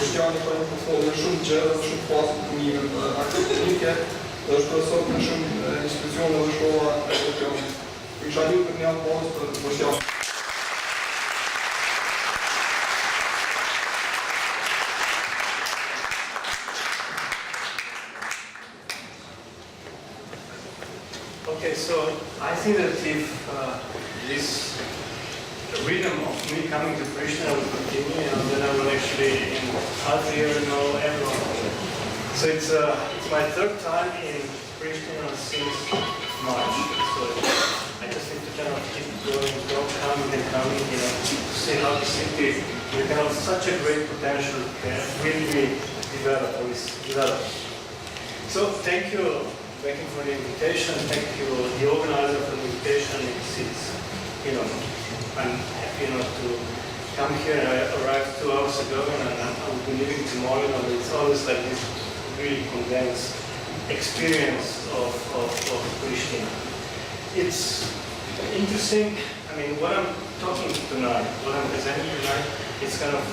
Bostjani kanë përfolë shumë gjëra dhe shumë pasur punime akademike, dhe është profesor në shumë institucione dhe shkolla evropiane. Isha një për një aplauz për Bostjan. Okay, so I think that if this rhythm of me coming to Pristina will continue, and then I will actually in half a year know everyone. So it's my third time in Pristina since March. So I just need to kind of keep going, coming, you know, to see how the city, you can have such a great potential can really develop or is developed. So thank you. Thank you for the invitation. Thank you, the organizer, for the invitation. It's, you know, I'm happy enough to come here. I arrived 2 hours ago, and I'll be leaving tomorrow. And it's always like this really condensed experience of Pristina. It's interesting. I mean, what I'm talking tonight, what I'm presenting tonight, it's kind of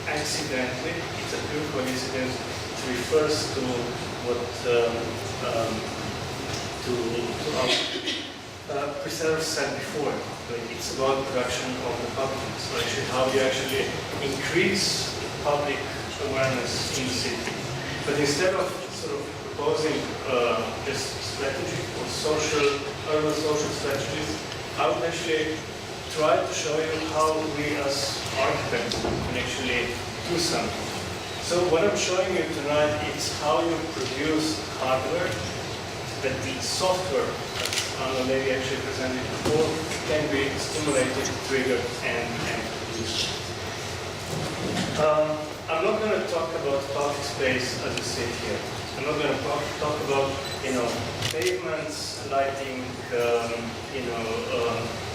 accidentally. It's a pure coincidence. It refers to what our presenter said before. Like it's about production of the public. So actually how you actually increase public awareness in the city. But instead of sort of proposing just strategy or urban social strategies, I would actually try to show you how we as architects can actually do something. So what I'm showing you tonight is how you produce hardware that the software, as Anna Lady actually presented before, can be stimulated, triggered, and produced. I'm not going to talk about public space as you see it here. I'm not going to talk about, you know, pavements, lighting,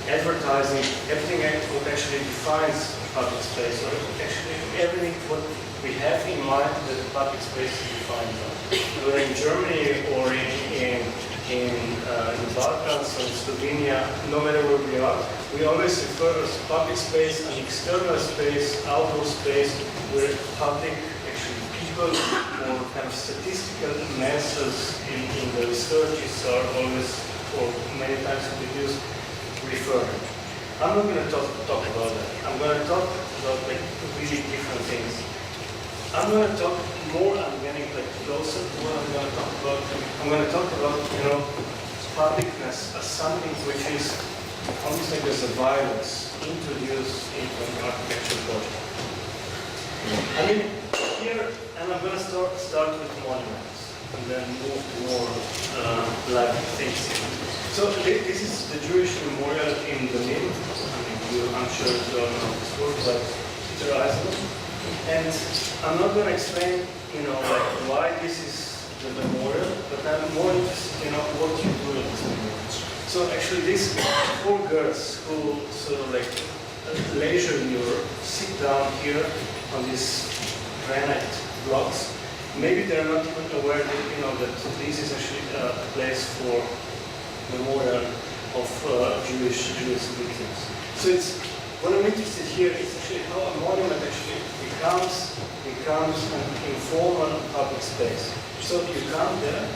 advertising, everything what actually defines public space, or actually everything what we have in mind that the public space is defined on. Whether in Germany or in the Balkans or in Slovenia, no matter where we are, we always refer to public space an external space, outdoor space, where public, actually people or kind of statistical masses in the researches are always, or many times introduced, referred. I'm not going to talk about that. I'm going to talk about like really different things. I'm going to talk more, I'm getting like closer to what I'm going to talk about. I'm going to talk about, you know, publicness as something which is almost like as a virus introduced into an architecture project. I mean, here, and I'm going to start with monuments and then move to more live things. So this is the Jewish memorial in the Nim. I mean, I'm sure you all know this work, but Peter Eisenman. And I'm not going to explain, you know, like why this is the memorial, but I'm more interested, you know, what you do at this memorial. So actually, these 4 girls who sort of like leisure Europe sit down here on these granite blocks. Maybe they're not even aware that, you know, that this is actually a place for memorial of Jewish victims. So it's what I'm interested here is actually how a monument actually becomes an informal public space. So you come there,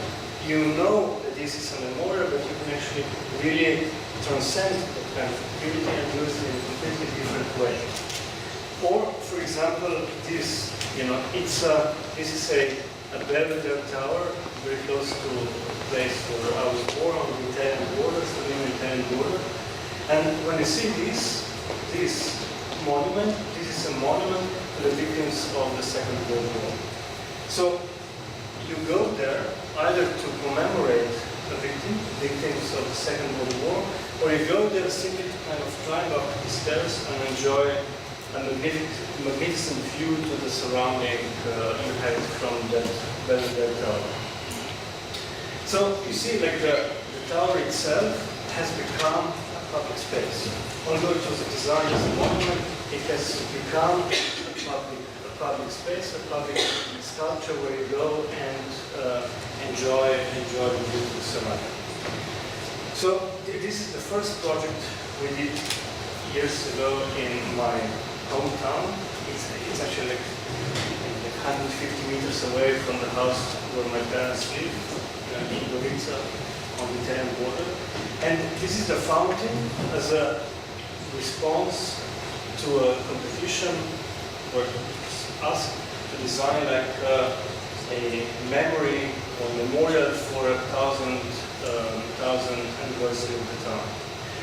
you know that this is a memorial, but you can actually really transcend that kind of activity and use it in a completely different way. Or, for example, this, you know, this is a Belvedere tower, very close to the place where I was born on the Italian border, Slovenian Italian border. And when you see this monument, this is a monument to the victims of the Second World War. So you go there either to commemorate the victims of the Second World War, or you go there simply to kind of climb up the stairs and enjoy a magnificent view to the surrounding you had from that Belvedere tower. So you see, like the tower itself has become a public space. Although it was designed as a monument, it has become a public space, a public sculpture where you go and enjoy the beautiful surrounding. So this is the first project we did years ago in my hometown. It's actually like in 150 meters away from the house where my parents live, in Gorica, on the Italian border. And this is the fountain as a response to a competition where it's asked to design like a memory or memorial for a thousand anniversary of the town.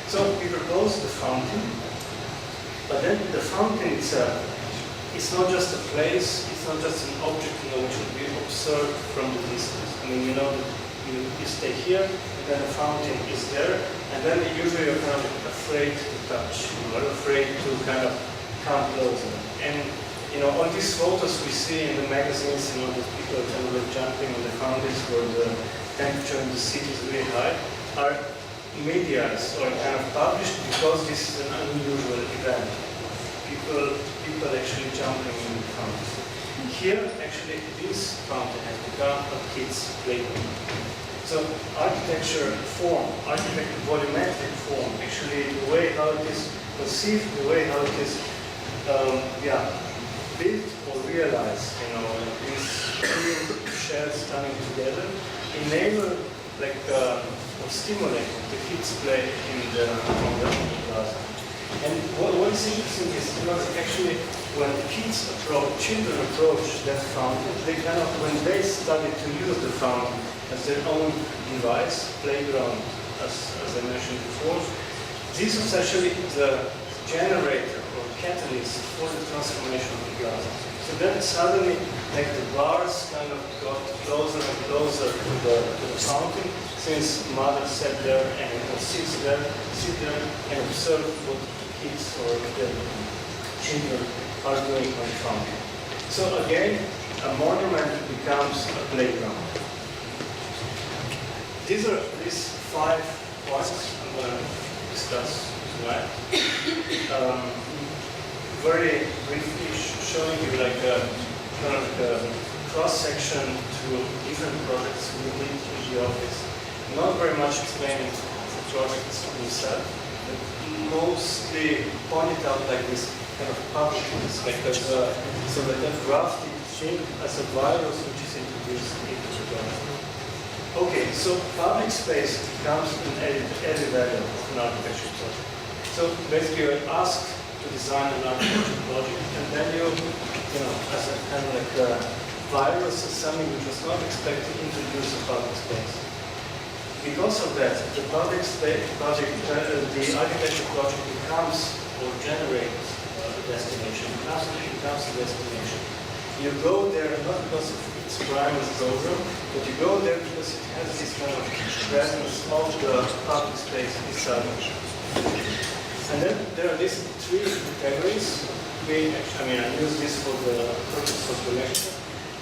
So we proposed the fountain, but then the fountain itself, it's not just a place, it's not just an object, which would be observed from the distance. I mean, you stay here, and then the fountain is there, and then usually you're kind of afraid to touch, you're afraid to kind of come closer. And all these photos we see in the magazines, that people are kind of jumping on the fountains where the temperature in the city is really high, are medias or kind of published because this is an unusual event. People actually jumping in the fountains. Here, actually, this fountain has become a kid's playground. So architecture form, volumetric form, actually the way how it is perceived, the way how it is built or realized, these two shells coming together, enable or stimulate the kids' play on the plaza. And what is interesting is actually when children approach that fountain, they when they started to use the fountain as their own device, playground, as I mentioned before, this was actually the generator or catalyst for the transformation of the plaza. So then suddenly, the bars kind of got closer and closer to the fountain, since mother sat there and sit there and observe what the kids or the children are doing on the fountain. So again, a monument becomes a playground. These 5 points I'm going to discuss tonight. Very briefly showing you a cross-section to different projects we did in the office. Not very much explaining the projects themselves, but mostly pointed out this kind of public, a grafted thing as a virus which is introduced into the project. Okay, so public space becomes an added value of an architecture project. So basically you're asked to design an architecture project, and then as a kind of a virus or something which was not expected to introduce a public space. Because of that, the public space project, the architecture project becomes or generates a destination. It becomes a destination. You go there not because of its primary program, but you go there because it has this kind of presence of the public space itself. And then there are these 3 categories. I use this for the purpose of the lecture.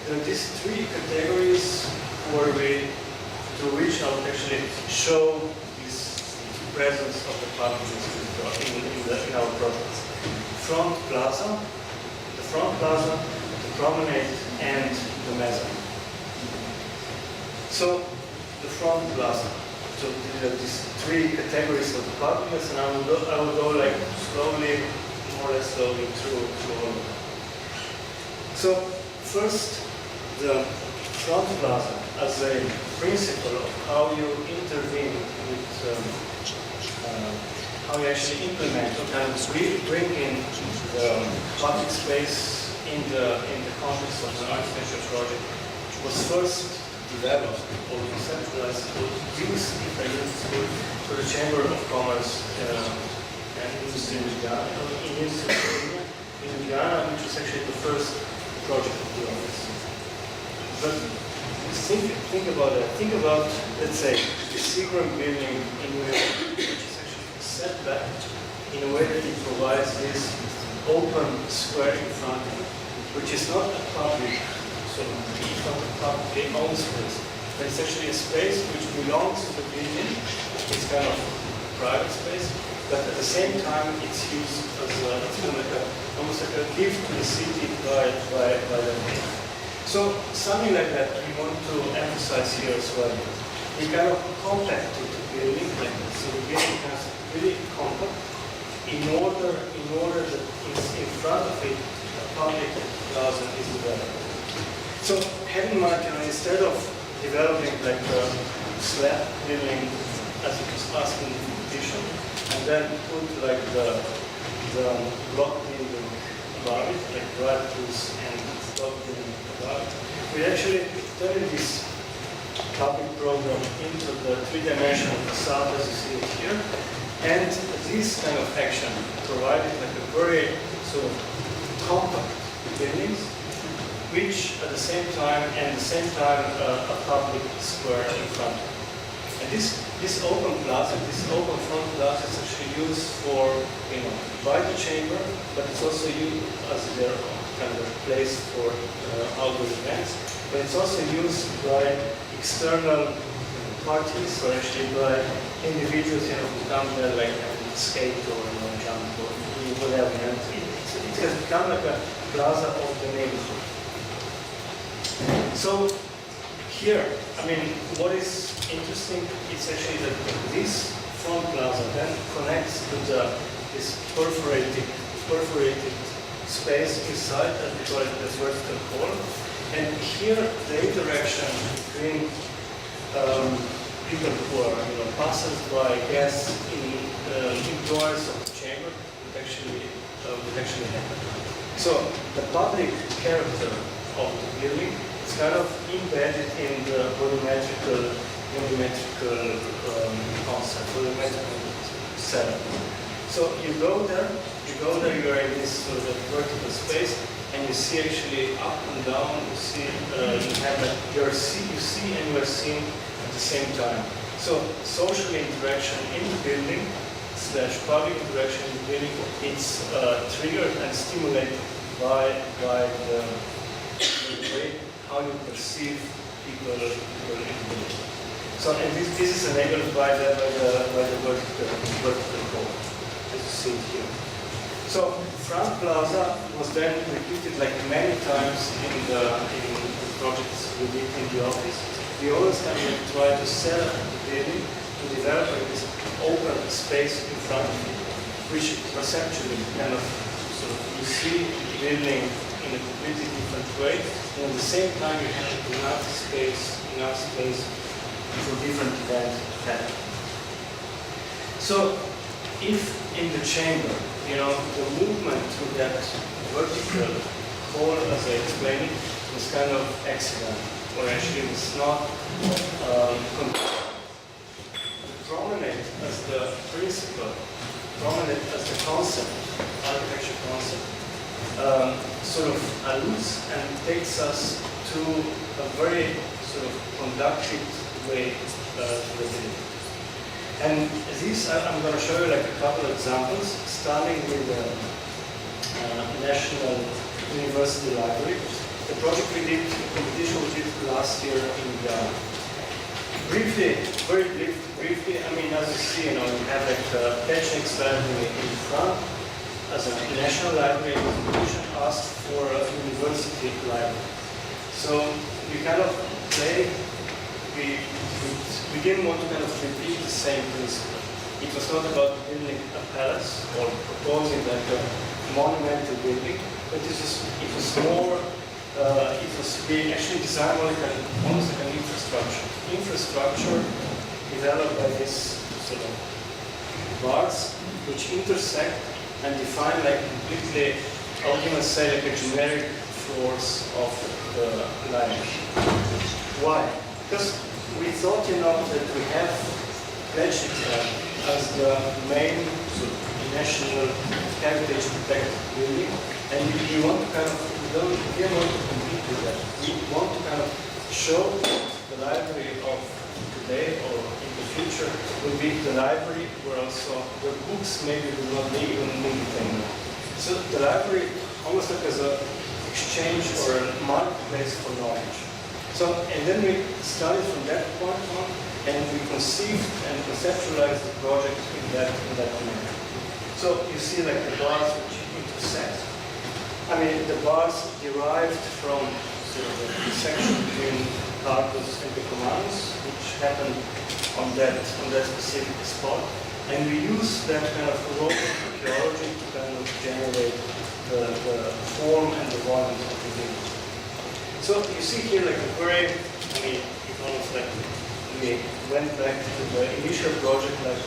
There are these 3 categories through which I would actually show this presence of the public in our projects. Front plaza, the promenade, and the mezzanine. So the front plaza. So there are these 3 categories of the publicness, and I will go slowly, more or less slowly through all of them. So first, the front plaza as a principle of how you intervene with, how you actually implement and bring in the public space in the context of the architecture project was first developed or conceptualized or used, if I use this word, for the Chamber of Commerce and Industry in Ghana, which was actually the first project of the office. But think about that. Think about, let's say, the Seagram building in New York, which is actually set back in a way that it provides this open square in front of it, which is not a public, so it's not a publicly owned space, but it's actually a space which belongs to the building. It's kind of private space, but at the same time it's used as almost like a gift to the city by the building. So something like that we want to emphasize here as well. We kind of compact the building like this. So the building has really compact in order that in front of it a public plaza is developed. So have in mind, instead of developing like a slab building as it was asked in the competition, and then put like the block building above it, like drive tools and block building above it, we actually turned this public program into the three-dimensional facade as you see it here. And this kind of action provided like a very sort of compact buildings, which at the same time a public square in front. And this open plaza, this open front plaza is actually used for by the chamber, but it's also used as their kind of place for outdoor events. But it's also used by external parties, or actually by individuals who come there like skate or jump or whatever. It has become like a plaza of the neighborhood. So here, what is interesting is actually that this front plaza then connects to this perforated space inside, and we call it the vertical core. And here, the interaction between people who are, passers by, guests, employees of the chamber would actually happen. So the public character of the building is kind of embedded in the volumetrical concept, volumetrical setup. So you go there, you are in this sort of vertical space, and you see actually up and down, you see, you see and you are seen at the same time. So social interaction in the building / public interaction in the building, it's triggered and stimulated by the way how you perceive people in the building. So, and this is enabled by the vertical core, as you see it here. So front plaza was then repeated like many times in the projects we did in the office. We always kind of try to set up the building to develop this open space in front of you, which perceptually kind of sort of you see the building in a completely different way, and at the same time you have enough space for different events happening. So if in the chamber, the movement through that vertical core, as I explained, was kind of accident, or actually was not prominent as the principle, prominent as the concept, architecture concept, sort of alludes and takes us to a very sort of conducted way to the building. And this, I'm going to show you like a couple of examples, starting with the National University Library. The project we did, the competition we did last year in Ghana. Briefly, very briefly, as you see, you have like the Pechnik's library in front as a national library. The competition asked for a university library. So we kind of play. We didn't want to kind of repeat the same principle. It was not about building a palace or proposing like a monumental building, but it was more, it was being actually designed like almost like an infrastructure. Infrastructure developed by these sort of bars which intersect and define like completely, I would even say like a generic floors of the library. Why? Because we thought, that we have Pechnik as the main sort of national heritage protected building, and we want to kind of, we don't want to compete with that. We want to kind of show the library of today or in the future will be the library where also the books maybe will not be even needed anymore. So the library almost like as an exchange or a marketplace for knowledge. So, and then we started from that point on, and we conceived and conceptualized the project in that manner. So you see like the bars which intersect. The bars derived from sort of the intersection between Carpus and the Comanus, which happened on that specific spot. And we use that kind of raw archaeology to kind of generate the form and the volume of the building. So you see here like a very, it almost like we went back to the initial project, like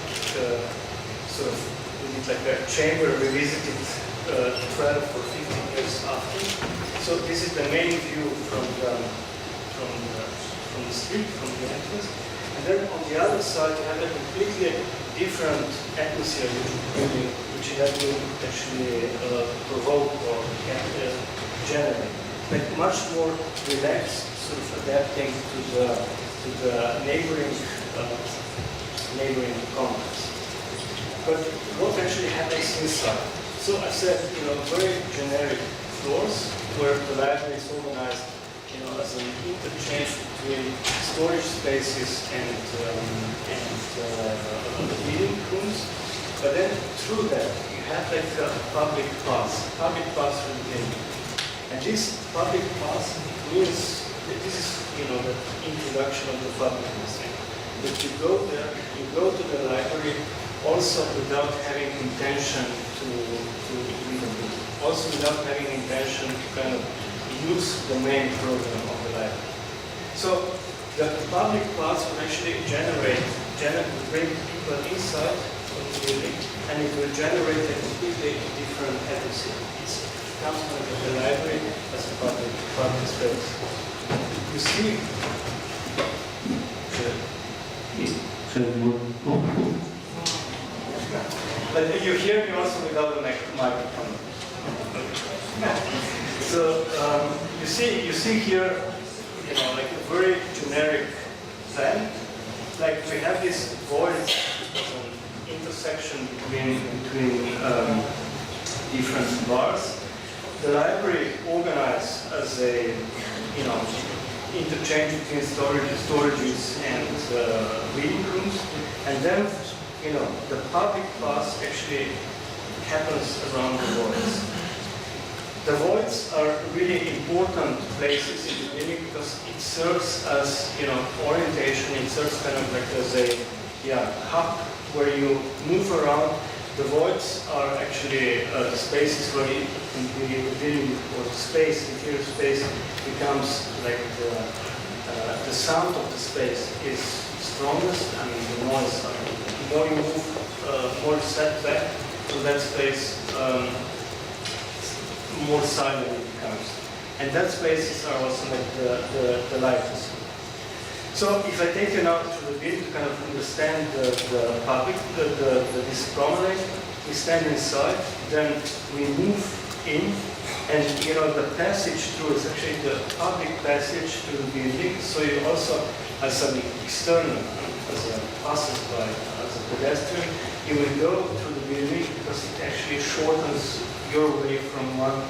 sort of we did like a chamber revisited 12 or 15 years after. So this is the main view from the street, from the entrance. And then on the other side you have a completely different atmosphere which you have to actually provoke or generate. Like much more relaxed, sort of adapting to the neighboring complex. But what actually happens inside? So I said, very generic floors where the library is organized, as an interchange between storage spaces and reading rooms. But then through that, you have like a public path within. And this public path means that this is, the introduction of the public history. That you go there, you go to the library also without having intention to read a book. Also without having intention to kind of use the main program of the library. So the public paths will actually bring people inside of the building, and it will generate a completely different atmosphere. It comes from the library as a public space. You see, but you hear me also without the microphone. So you see here, like a very generic plan. Like we have this void as an intersection between different bars. The library organized as a interchange between storages and reading rooms, and then the public path actually happens around the voids. The voids are really important places in the building because it serves as orientation. It serves kind of like as a hub where you move around. The voids are actually the spaces where the building or the space, interior space, becomes like the sound of the space is strongest. The noise. The more you move, more set back to that space. More silent it becomes. And that spaces are also like the lightest. So if I take you now to the building to kind of understand the public, this promenade, we stand inside, then we move in, and the passage through is actually the public passage to the building. So you also, as an external, as a passersby, as a pedestrian, you will go through the building because it actually shortens your way from one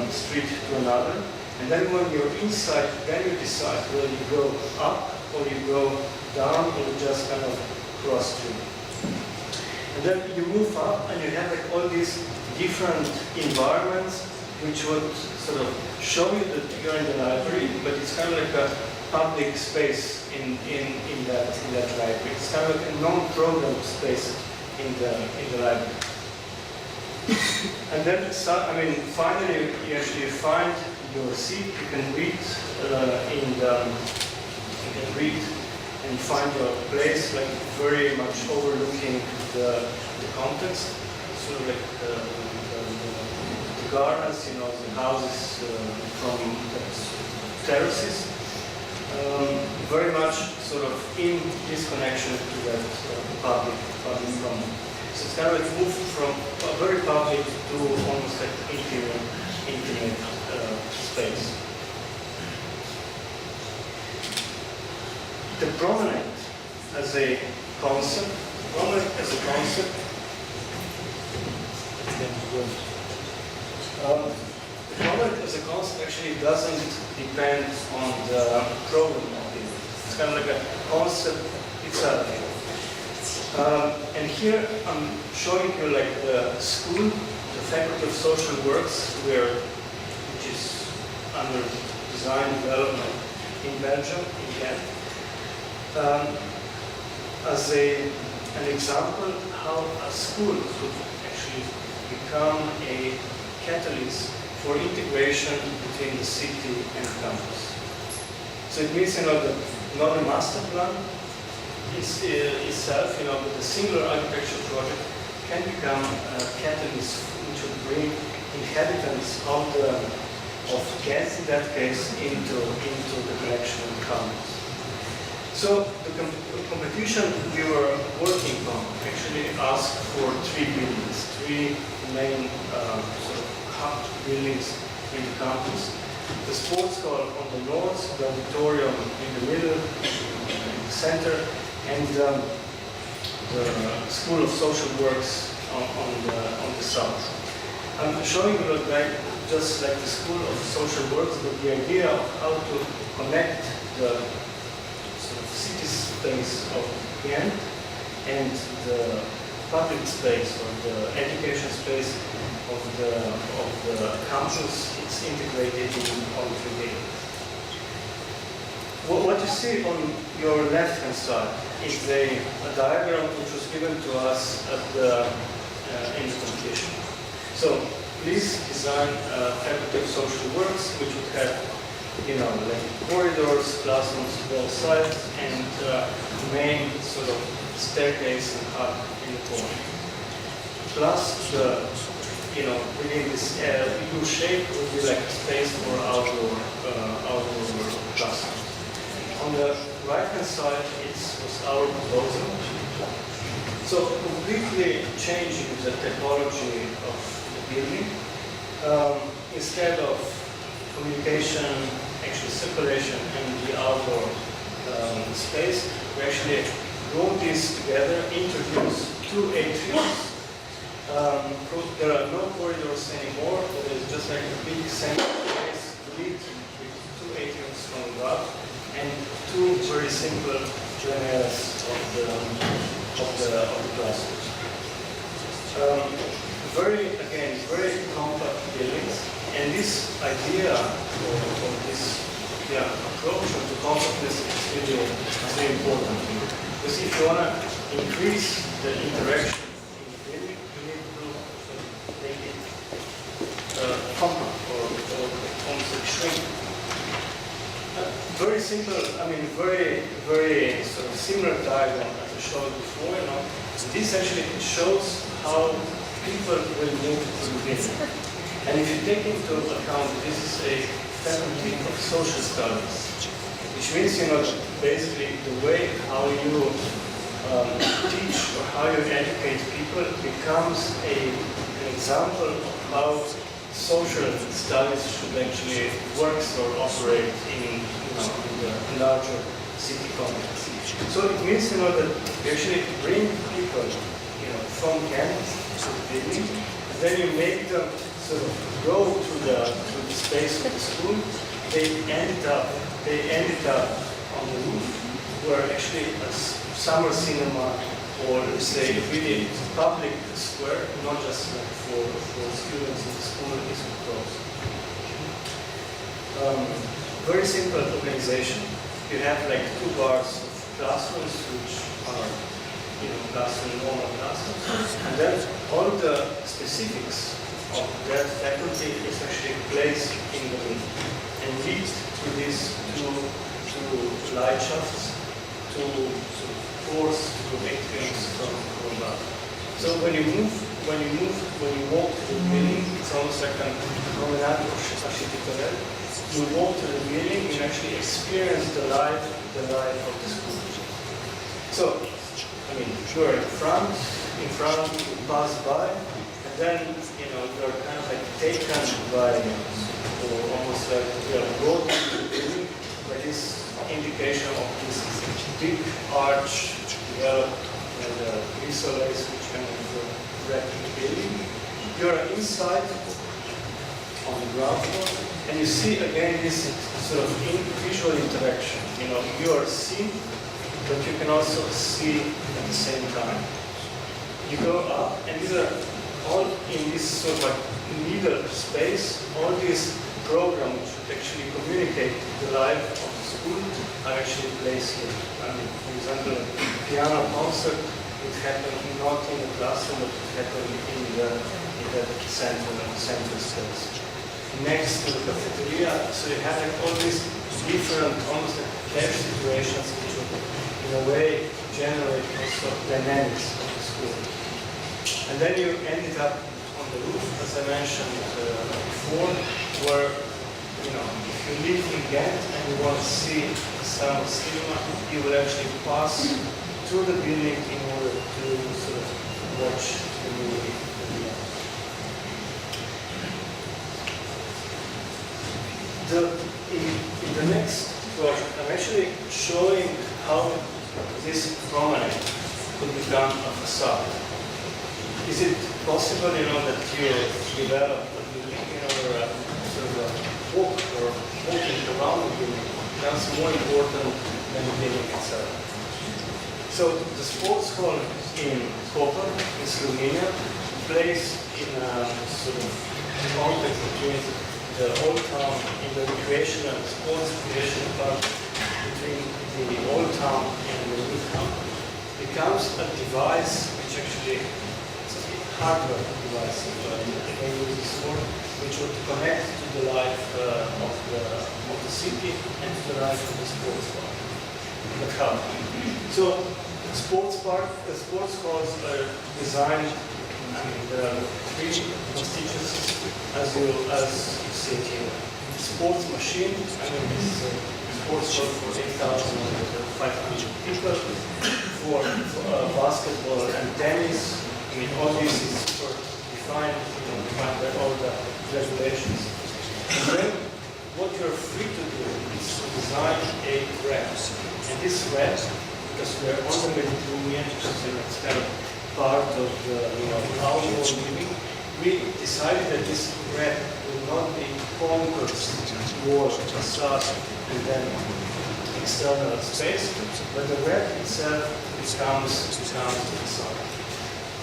street to another. And then when you're inside, then you decide whether you go up or you go down or you just kind of cross through. And then you move up and you have like all these different environments which would sort of show you that you're in the library, but it's kind of like a public space in that library. It's kind of like a non-programmed space in the library. And then, finally, you actually find your seat. You can read and find your place, like very much overlooking the context. So, like the gardens, the houses from terraces, very much sort of in disconnection to that public promenade. So it's kind of like moved from very public to almost like intimate space. The promenade as a concept, the promenade as a concept actually doesn't depend on the program of it. It's kind of like a concept itself. And here I'm showing you like the school, the Faculty of Social Works, which is under design development in Belgium, in Ghent, as an example how a school could actually become a catalyst for integration between the city and So it means, that not a master plan itself, but a single architecture project can become a catalyst which would bring inhabitants of Ghent, in that case, into the connection with campus. So the competition we were working on actually asked for 3 buildings, 3 main sort of hub buildings in the campus. The sports hall on the north, the auditorium in the middle, in the center, and the School of Social Works on the south. I'm showing you just like the School of Social Works, but the idea of how to connect the sort of city space of Ghent and the public space or the education space of the campus. It's integrated in all 3 buildings. What you see on your left-hand side is a diagram which was given to us at in the competition. So please design a faculty of social works which would have, like corridors, classrooms both sides, and main sort of staircase and hub in the corner. Plus within this U shape would be like a space for outdoor classrooms. On the right-hand side, it was our proposal. So completely changing the technology of the building. Instead of communication, actually circulation and the outdoor space, we actually brought this together, introduced 2 atriums. There are no corridors anymore, but it's just like a big central space lit with 2 atriums from above and 2 very simple generals of the classrooms. Very compact buildings, and this idea of this approach to compactness is really very important. Because if you want to increase the interaction in the building, you need to make it compact or almost like shrink. Very simple, very sort of similar diagram as I showed before. This actually shows how people will move to the building. And if you take into account this is a faculty of social studies, which means basically the way how you teach or how you educate people becomes an example of how social studies should actually work or operate in the larger city context. So it means that you actually bring people from Ghent to the building, and then you make them sort of go to the space of the school. They ended up on the roof, where actually a summer cinema or say really public square, not just for students in the school, is proposed. Very simple organization. You have like 2 bars of classrooms which are normal classrooms, and then all the specifics of that faculty is actually placed in the room and lead to these two light shafts to force to atriums from above. So when you walk to the building, it's almost like a promenade architectural. You walk to the building, you actually experience the life of the school. So, you're in front, you pass by, and then, you're kind of like taken by, or almost like you're brought to the building by this indication of this big arch developed by the risolays which kind of wrap the building. You're inside on the ground floor, and you see again this sort of visual interaction. You are seen, but you can also see at the same time. You go up, and these are all in this sort of like middle space. All these programs which would actually communicate the life of the school are actually placed here. For example, a piano concert would happen not in the classroom, but would happen in the central space. Next to the cafeteria, so you have like all these different, almost like cash situations which would, in a way, generate also dynamics of the school. And then you ended up on the roof, as I mentioned before, where, you know, if you live in Ghent and you want to see the sound of cinema, you will actually pass through the building in order to sort of watch the movie. In the next project, I'm actually showing how this promenade could become a facade. Is it possible, you know, that you develop a building, you know, or sort of a walk or walking around the building becomes more important than the building itself? So the sports hall in Koper, in Slovenia, plays in a sort of context between the old town in the recreational sports recreation part between the old town and the new town. Becomes a device which actually hardware device, if I use this word, which would connect to the life of the city and to the life of the sports park, the hub. So the sports halls are designed, I mean, there are three constituencies, as you see here. Sports machine, I mean, this sports hall for 8,500 people, for basketball and tennis. I mean, all this is super defined, defined by all the regulations. And then what you're free to do is to design a ramp. And this ramp, because we're on the Mediterranean, it's kind of part of the outdoor living, we decided that this ramp will not be conquered towards facade and then external space, but the ramp itself becomes the facade.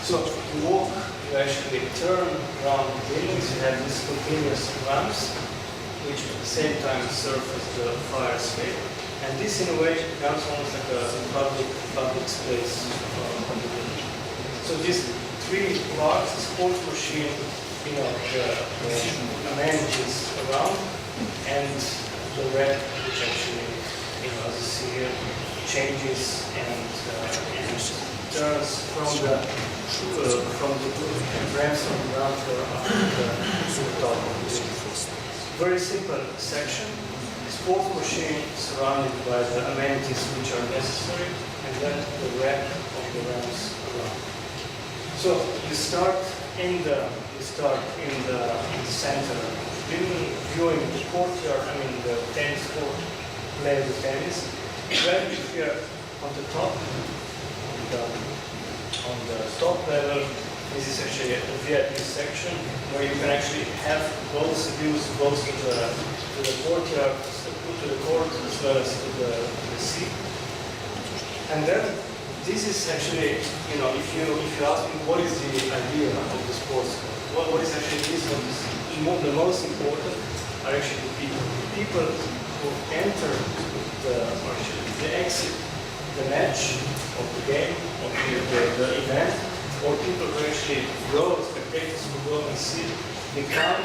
So you walk, you actually turn around the buildings, you have these continuous ramps, which at the same time serve as the fire escape. And this in a way becomes almost like a public space of the building. So these three parts, the sports machine, the amenities around, and the ramp, which actually, as you see here, changes and turns from the ramps on the ground floor up to the top of the building. Very simple section. Sports machine surrounded by the amenities which are necessary, and then the ramp of the ramps around. So you start in the center, viewing the courtyard. I mean the tennis court, play the tennis. Then here on the top, on the top level, this is actually a VIP section where you can actually have both views, both to the courtyard, to the court, as well as to the sea. And then this is actually, if you ask me what is the idea of the sports court, what is actually this one? The most important are actually the people. The people who enter they exit the match of the game, of the event, or people who actually go, spectators who go and see, become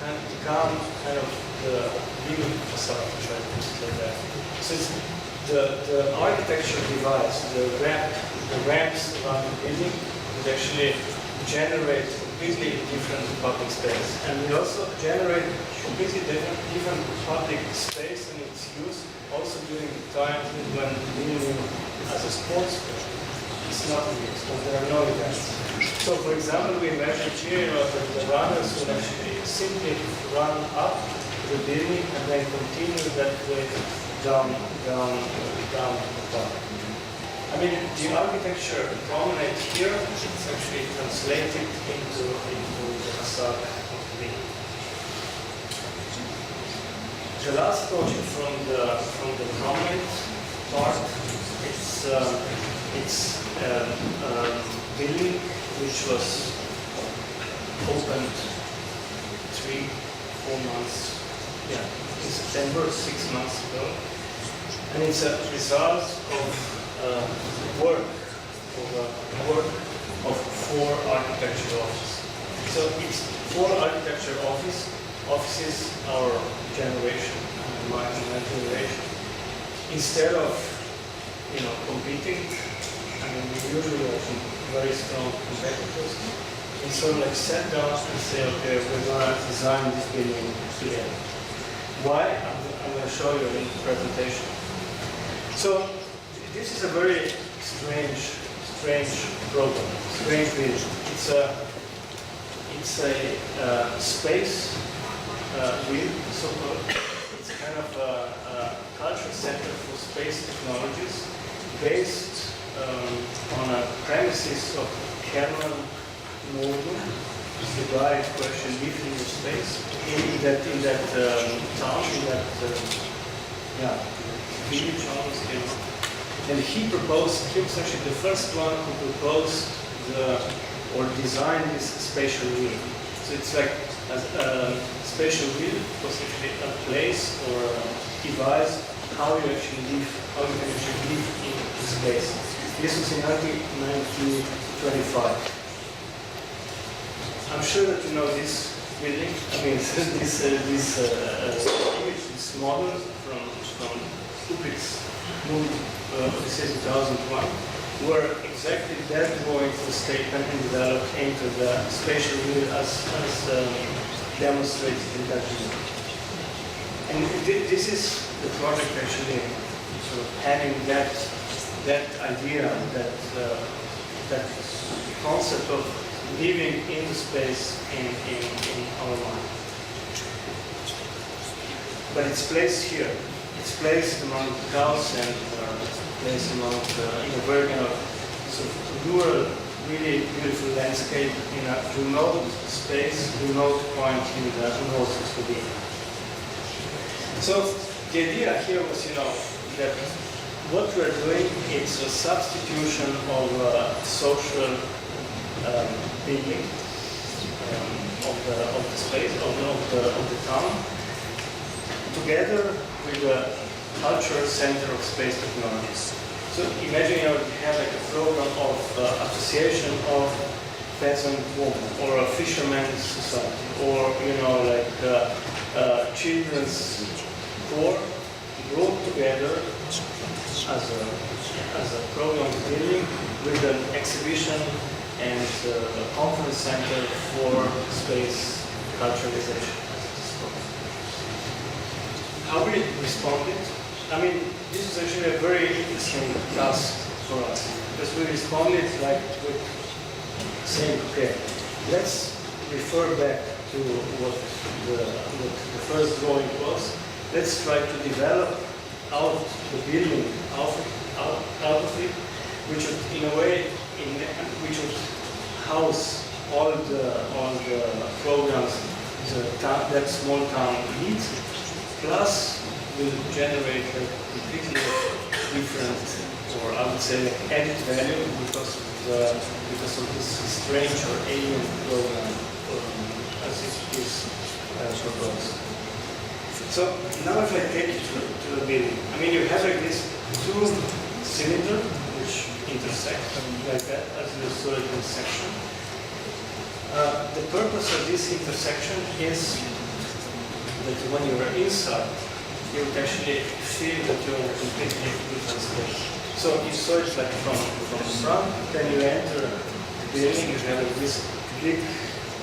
kind of the living facade, like that. So it's the architecture device, the ramps around the building would actually generate completely different public space. And we also generate completely different public space and its use also during the time when building as a sports court. It's not used, because there are no events. So for example, we imagined here that the runners would actually simply run up the building and then continue that way down the park. I mean, the architecture promenade here is actually translated into the facade of the building. The last project from the promenade part, it's building which was opened 3-4 months, in September, 6 months ago, and it's a result of work of 4 architecture offices. So it's 4 architecture offices, our generation, my generation. Instead of, competing, I mean, we usually have some very strong competitors. We sort of like sit down and say, okay, we're going to design this building together. Why? I'm going to show you in the presentation. So this is a very strange program, strange vision. It's a space wheel, so-called. It's kind of a cultural center for space technologies based on a premises of Hermann Morgan, who's the guy who actually lived in the space in that town, in that village almost, And he was actually the first one who proposed or designed this spatial wheel. So it's like a spatial wheel was actually a place or a device how you actually live, how you can actually live in space. This was in 1925. I'm sure that you know this building. I mean, this image, this model from Kubrick's movie, Odyssey 2001, where exactly that drawing was taken and developed into the spatial wheel as demonstrated in that video. And this is the project actually sort of having that idea, that concept of living in the space in our mind. But it's placed here. It's placed among cows and it's placed among in a very kind of sort of rural, really beautiful landscape in a remote space, remote point in the north of Slovenia. So the idea here was, that what we're doing is a substitution of social building of the space of the town, together with the cultural center of space technologies. So imagine you have like a program of association of peasant women, or a fisherman's society, or children's corps brought together as a program building with an exhibition and a conference center for space culturalization. How we responded? I mean, this is actually a very interesting task for us, because we responded like with saying, okay, let's refer back to what the first drawing was. Let's try to develop out the building out of it, which would, in a way, which would house all the programs that small town needs, plus will generate a completely different, or I would say added value because of this strange or alien program as it is proposed. So now if I take it to the building, I mean you have like this two cylinders which intersect like that as the solid intersection. The purpose of this intersection is that when you are inside, you would actually feel that you're in a completely different space. So you saw it like from the front, then you enter the building, you have this big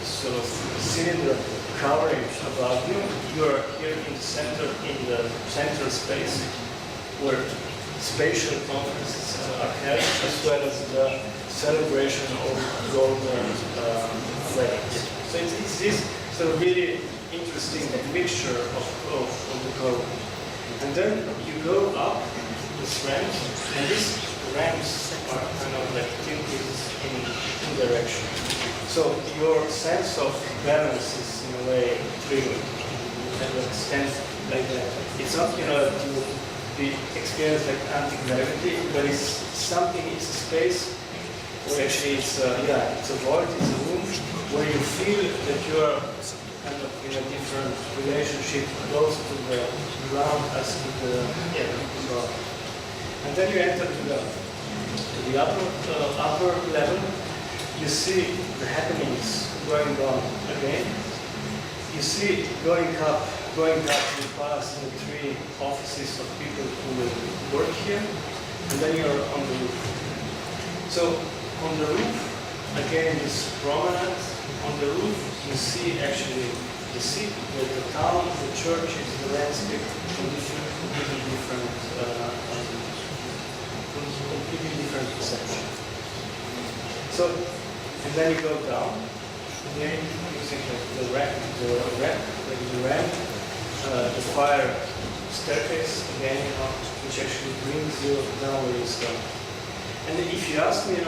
sort of cylinder covering about you. You're here in the central space where spatial conferences are held, as well as the celebration of golden weddings. So it's this sort of really interesting mixture of the program. And then you go up this ramp, and these ramps are kind of like tilted in two directions. So your sense of balance is in a way triggered. You kind of extend like that. It's not, that you be experience like anti-gravity, but it's something, it's a space where actually it's a void, it's a room where you feel that you are kind of in a different relationship close to the ground as to the ground. And then you enter to the upper level. You see the happenings going on again. You see going going up to pass the 3 offices of people who will work here, and then you're on the roof. So on the roof, again, this promenade. On the roof, you see actually the city, the town, the churches, the landscape, completely different perception. So, and then you go down, again, using the ramp, the fire staircase, again, which actually brings you down where you start. And if you ask me, I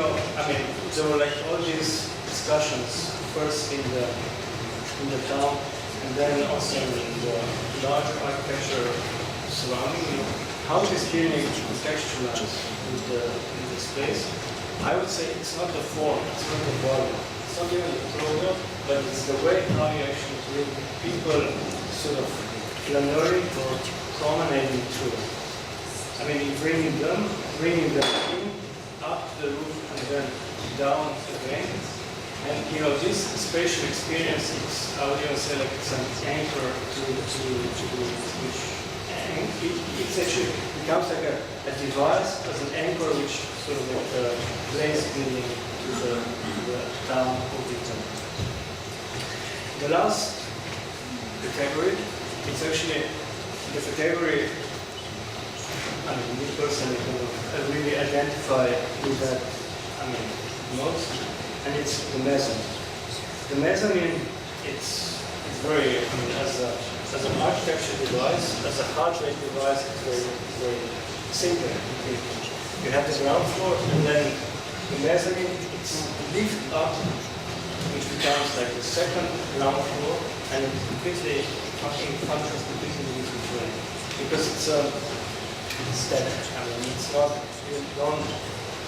mean, there were like all these discussions, first in the town, and then also in the larger architecture surrounding, how this building contextualizes with the space. I would say it's not the form, it's not the volume, it's not even the program, but it's the way how you actually bring people sort of flaneuring or promenading through. I mean, you're bringing them in, up the roof, and then down again. And this spatial experience is, I would even say, like it's an anchor to which it actually becomes like a device as an anchor which sort of like plays building to the town of Italy. The last category, it's actually the category, I mean, me personally I really identify with that, most, and it's the mezzanine. The mezzanine, it's very, as an architecture device, as a hardware device, it's very simple. You have the ground floor, and then the mezzanine, it's lifted up, which becomes like the second ground floor, and it completely functions completely different, because it's static. I mean, it's not, you don't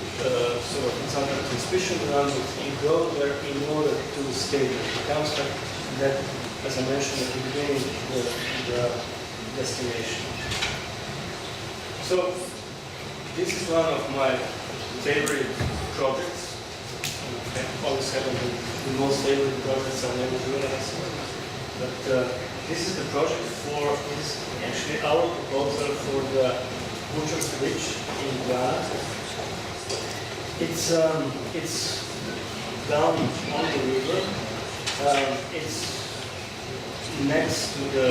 it's not a suspicion around it. You go there in order to stay there. It becomes like that, as I mentioned at the beginning, the destination. So this is one of my favorite projects. I always have the most favorite projects I never realized. But this is the project this is actually our proposal for the Butcher's Bridge in Ghana. It's down on the river. It's next to the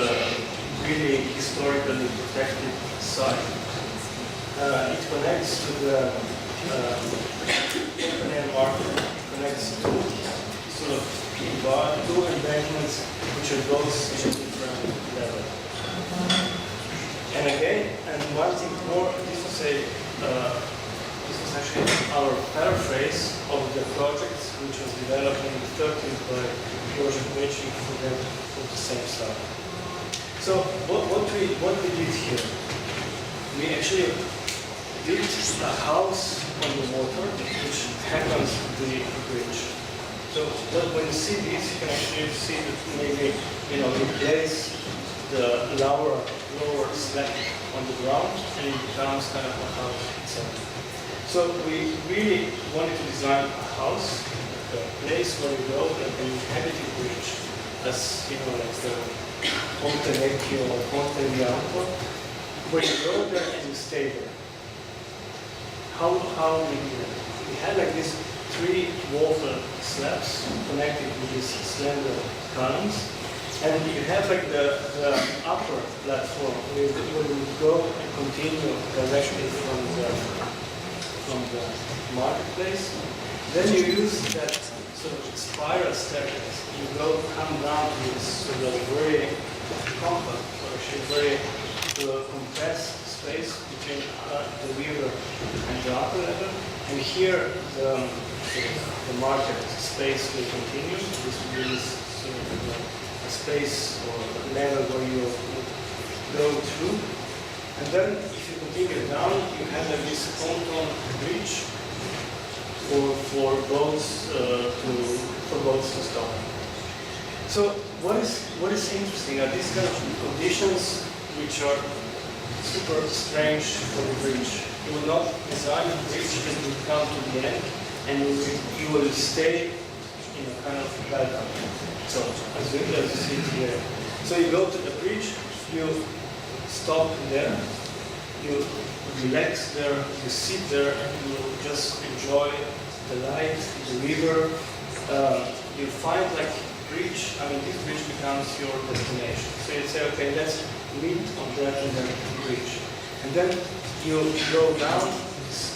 really historically protected site. It connects to the market. It connects to sort of two embankments which are both at a different level. And again, and one thing more, this was actually our paraphrase of the project which was developed in 2013 by project matching for the same stuff. So what we did here, we actually built a house on the water which happens to be a bridge. So when you see this, you can actually see that maybe we place the lower slab on the ground and it becomes kind of a house itself. So we really wanted to design a house, a place where you go, like an inhabited bridge, as like the Ponte Vecchio or Ponte Bianco, where you go there and you stay there. How we do that? We had like these 3 water slabs connected with these slender columns, and you have like the upper platform where you go and continue directly from the marketplace. Then you use that sort of spiral staircase. You come down to this sort of very compact, or actually very compressed space between the river and the upper level. And here the market space will continue. This will be sort of a space or a level where you go through. And then if you continue down, you have this pontoon bridge for boats to stop. So what is interesting are these kind of conditions which are super strange for the bridge. You will not design a bridge that will come to the end, and you will stay in a kind of balcony. So as you see here. So you go to the bridge, you stop there, you relax there, you sit there, and you just enjoy the light, the river. You find like bridge, I mean this bridge becomes your destination. So you say, okay, let's meet on that bridge. And then you go down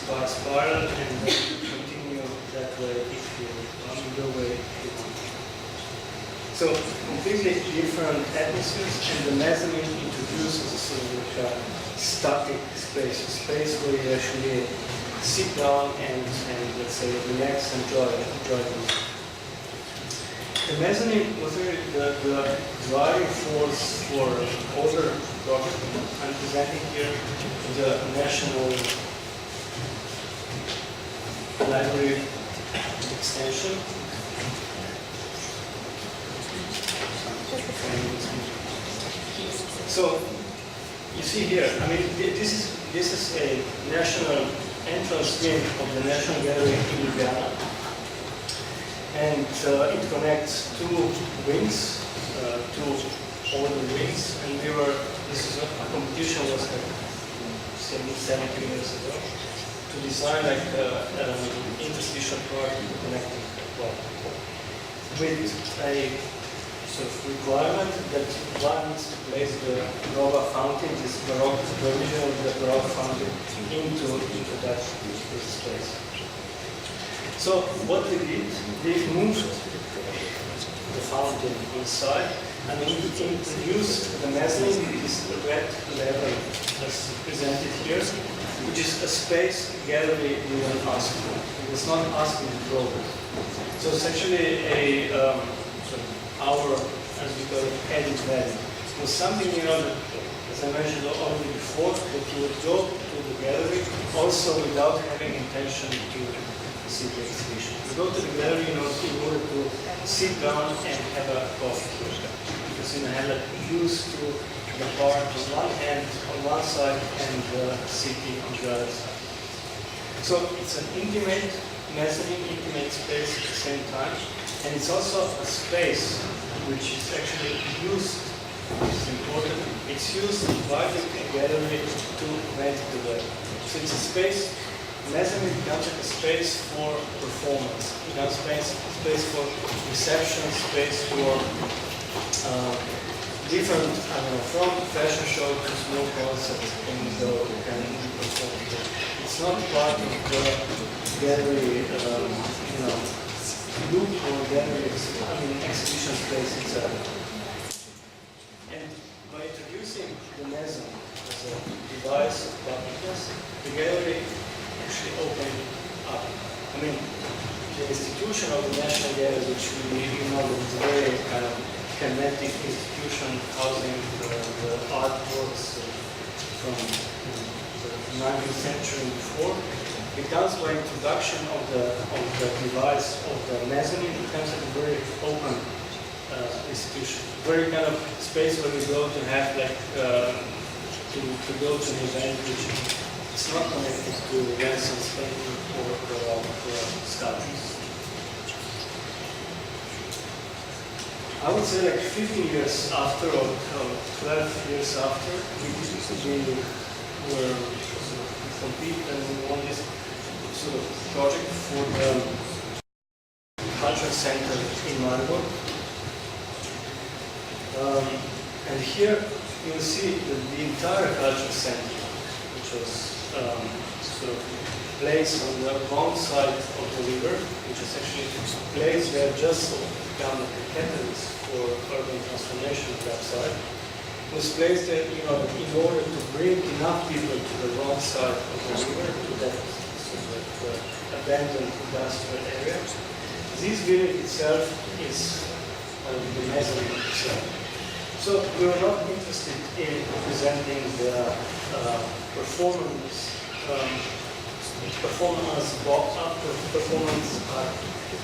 by spiral and then continue that way if you want to go way if you want. So completely different atmospheres, and the mezzanine introduces a sort of like a static space, a space where you actually sit down and let's say relax and enjoy the music. The mezzanine was really the driving force for older project. I'm presenting here the National Library extension. So you see here, I mean, this is a national entrance wing of the National Gallery in Ljubljana. And it connects two wings, two older wings, and this is a competition was like 70 years ago, to design like an interstitial part connecting well, with a sort of requirement that one needs to place the Rova fountain, this Baroque provision of the Baroque fountain into that space. So what they did, they moved the fountain inside and introduced the mezzanine, this red level as presented here, which is a space gallery we don't ask for. It was not asking to grow. So it's actually a sort of our, as we call it, added value. It was something, you know, that, as I mentioned already before, that you would go to the gallery also without having intention to see the exhibition. You go to the gallery, you know, in order to sit down and have a coffee here. Because you have like used to the part on one hand, on one side, and the city on the other side. So it's an intimate mezzanine, intimate space at the same time, and it's also a space which is actually used, which is important, it's used by the gallery to rent the web. So it's a space. Mezzanine becomes a space for performance. It becomes space for reception, space for different, I don't know, from fashion show to small concerts can go, can be performed. It's not part of the gallery, you know, look or gallery, I mean, exhibition space itself. And by introducing the mezzanine as a device of publicness, the gallery actually opened up. I mean, the institution of the National Gallery, which we know is a very kind of kinetic institution housing the artworks from the 19th century and before, becomes by introduction of the device of the mezzanine, becomes a very open institution. Very kind of space where you go to have like to go to an event which it's not connected to Renaissance painting or sculptures. I would say like 15 years after or 12 years after, we were sort of complete and we won this sort of project for the cultural center in Maribor. And here you'll see that the entire cultural center, which was sort of placed on the wrong side of the river, which is actually a place where just become a catalyst for urban transformation of that side, was placed there, you know, in order to bring enough people to the wrong side of the river, to that sort of like, abandoned industrial area. This village itself is the mezzanine itself. So we were not interested in presenting the performance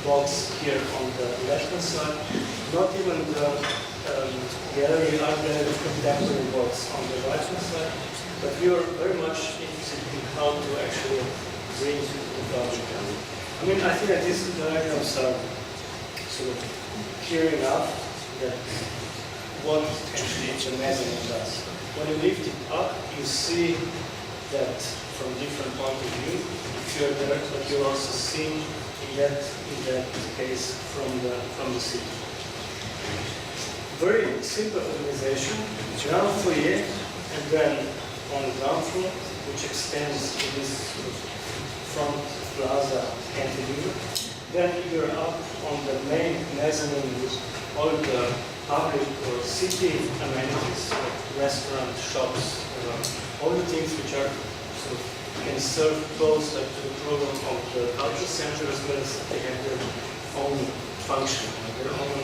box here on the left-hand side, not even the gallery, art gallery contemporary box on the right-hand side, but we were very much interested in how to actually bring the project down. I mean, I think that these diagrams are sort of clear enough that what actually the mezzanine does. When you lift it up, you see that from different point of view. If you're there, but you're also seeing in that case from the city. Very simple organization. Ground foyer, and then on the ground floor, which extends to this sort of front plaza cantilever. Then you're up on the main mezzanine with all the public or city amenities, like restaurant, shops, all the things which are sort of can serve both like to the program of the cultural center as well as they have their own function, their own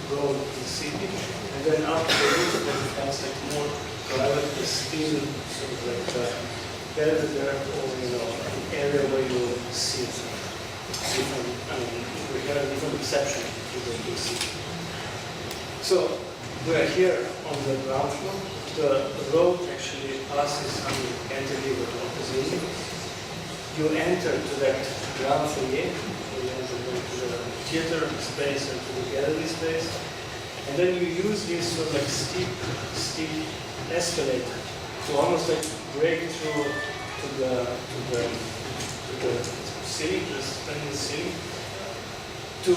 role in the city. And then up to the roof, it becomes like more private, still sort of like belvedere or an area where you see different. I mean, we have a different reception to the city. So we are here on the ground floor. The road actually passes under the cantilever opposite. You enter to that ground foyer, so you enter to the theater space and to the gallery space, and then you use this sort of like steep escalator to almost like break through to the ceiling, to the splendid ceiling, to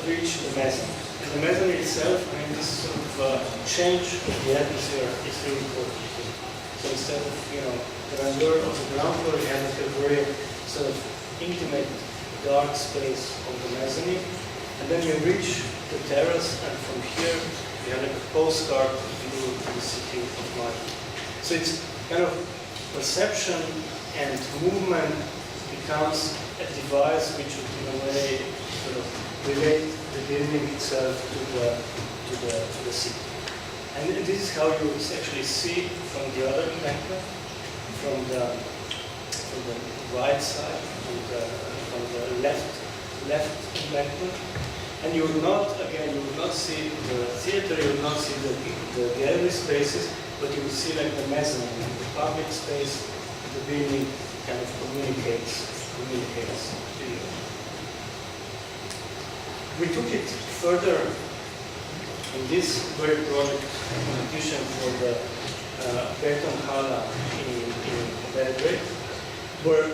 reach the mezzanine. And the mezzanine itself, I mean, this sort of change of the atmosphere is really important. So instead of, the grandeur of the ground floor, you have like a very sort of intimate, dark space on the mezzanine. And then you reach the terrace, and from here, you have like a postcard view to the city of Malta. So it's kind of perception and movement becomes a device which would, in a way, sort of relate the building itself to the city. And this is how you actually see from the other embankment, from the right side, from the left embankment. And you will not see the theater, you will not see the gallery spaces, but you will see like the mezzanine, the public space, the building kind of communicates to you. We took it further in this very project competition for the Beton Hala in Belgrade, where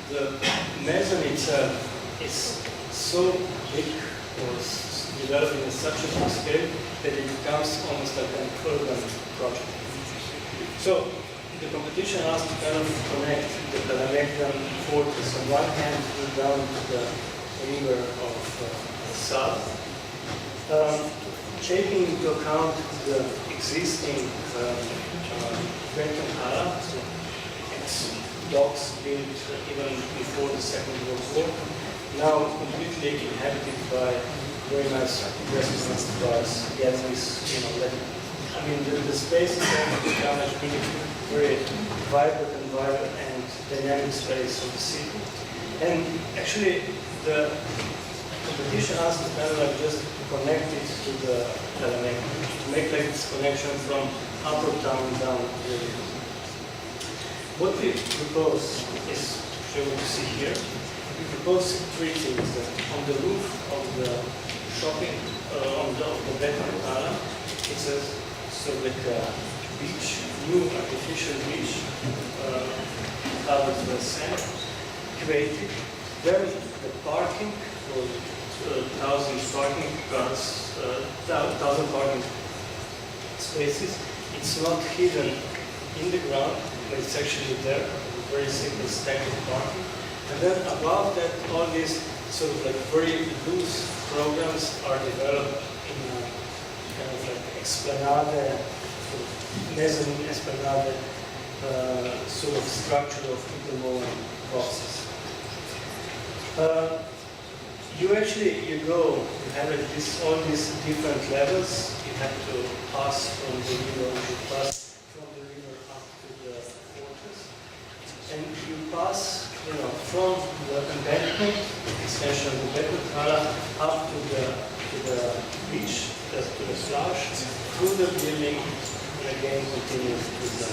the mezzanine itself is so big or developing in such a big scale that it becomes almost like an urban project. So the competition asked to kind of connect the Kalamegdan fortress on one hand down to the river of Sad, taking into account the existing Beton Hala, so its docks built even before the Second World War, now completely inhabited by very nice restaurants, bars, galleries, the space itself has become a very vibrant and dynamic space of the city. And actually, the competition asked us kind of like just to connect it to the Kalamegdan, to make like this connection from upper town down to the river. What we propose is, show what you see here. We propose three things. That on the roof of the shopping, on the Beton Hala, it's a sort of like a beach, new artificial beach, covered with sand, created. Then the parking for 1,000 parking cars, 1,000 parking spaces. It's not hidden in the ground, but it's actually there, a very simple stack of parking. And then above that, all these sort of like very loose programs are developed in a kind of like esplanade, sort of mezzanine esplanade sort of structure of interwoven boxes. You have like all these different levels. You have to pass from the river, up to the fortress. And you pass, from the embankment, extension of the Beton Hala, up to the beach, to the plage, through the building, and again continue with the